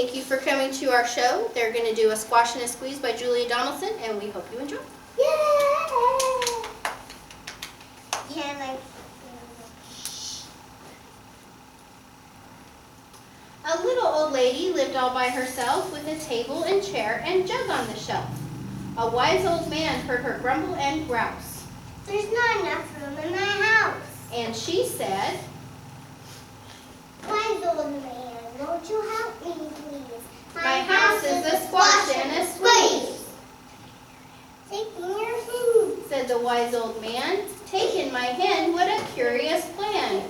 Thank you for coming to our show. They're going to do a squash and a squeeze by Julia Donaldson, and we hope you enjoy. A little old lady lived all by herself with a table and chair and jug on the shelf. A wise old man heard her grumble and grouse. There's not enough room in my house. And she said, Wise old man, won't you help me, please? My house is a squash and a squeeze. Take me your food, Said the wise old man. Take in my hen, what a curious plan.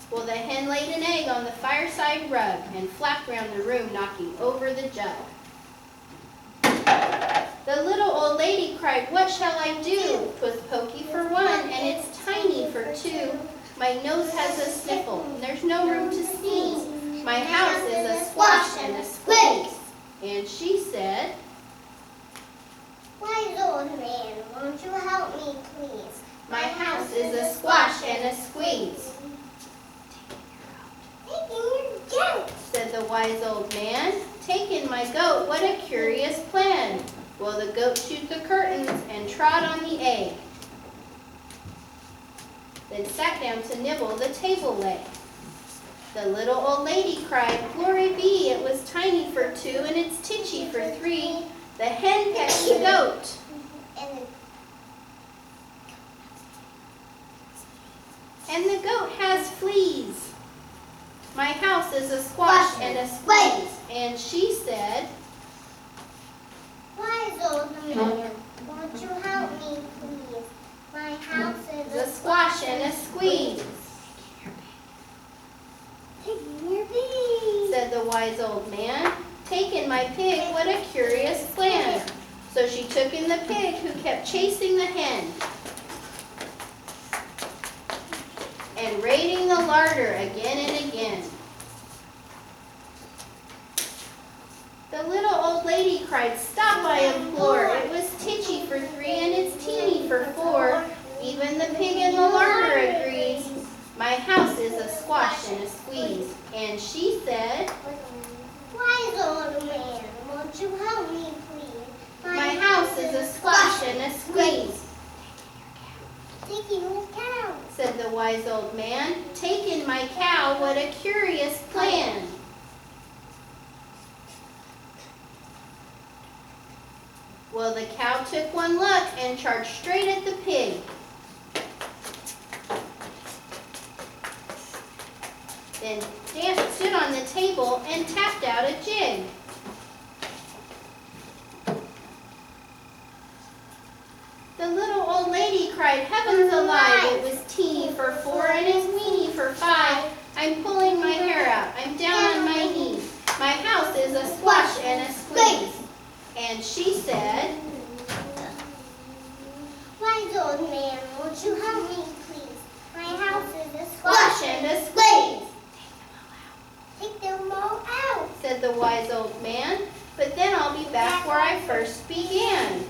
Well, the hen laid an egg on the fireside rug and flapped round the room, knocking over the jug. The little old lady cried, What shall I do? 'Twas pokey for one, and it's tiny for two. My nose has a sniffle, and there's no room to sneeze. My house is a squash and a squeeze. And she said, Wise old man, won't you help me, please? My house is a squash and a squeeze. Taking your goat, Said the wise old man. Take in my goat, what a curious plan. Well, the goat chewed the curtains and trod on the egg, then sat down to nibble the table leg. The little old lady cried, Glory be, it was tiny for two and it's titchy for three. The hen pecked the goat. And the goat has fleas. My house is a squash and a squeeze. And she said, Wise old man, won't you help me, please? My house is a squash and a squeeze. Taking your pig, Said the wise old man. Take in my pig, what a curious plan. So she took in the pig who kept chasing the hen and raiding the larder again and again. The little old lady cried, Stop, I implore. It was titchy for three and it's teeny for four. Even the pig in the larder agrees. My house is a squash and a squeeze. And she said, Wise old man, won't you help me, please? My house is a squash and a squeeze. Taking your cow, Said the wise old man. Take in my cow, what a curious plan. Well, the cow took one look and charged straight at the pig. Then stood on the table and tapped out a jig. The little old lady cried, Heavens alive, it was teeny for four and it's weeny for five. I'm pulling my hair out, I'm down on my knees. My house is a squash and a squeeze. And she said, Wise old man, won't you help me, please? My house is a Squash and a squeeze. Take them all out. Said the wise old man, but then I'll be back where I first began.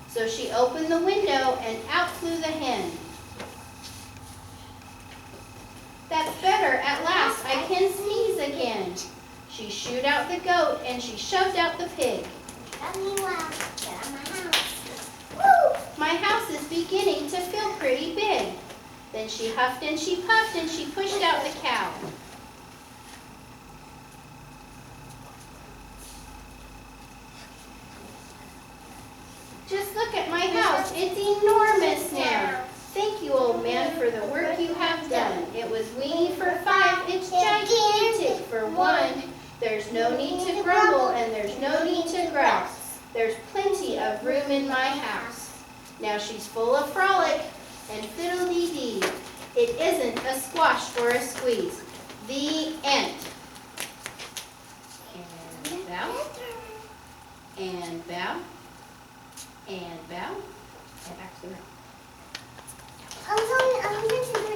So she opened the window and out flew the hen. That's better, at last I can sneeze again. She shooed out the goat and she shoved out the pig. Tell me well, get out of my house. Woo! My house is beginning to feel pretty big. Then she huffed and she puffed and she pushed out the cow. Just look at my house, it's enormous now. Thank you, old man, for the work you have done. It was weeny for five, it's gigantic for one. There's no need to grumble and there's no need to grouse. There's plenty of room in my house. Now she's full of frolic and fiddle-dee-dee. It isn't a squash or a squeeze. The end. And bow. And bow. And bow. And back to the room. I'm going to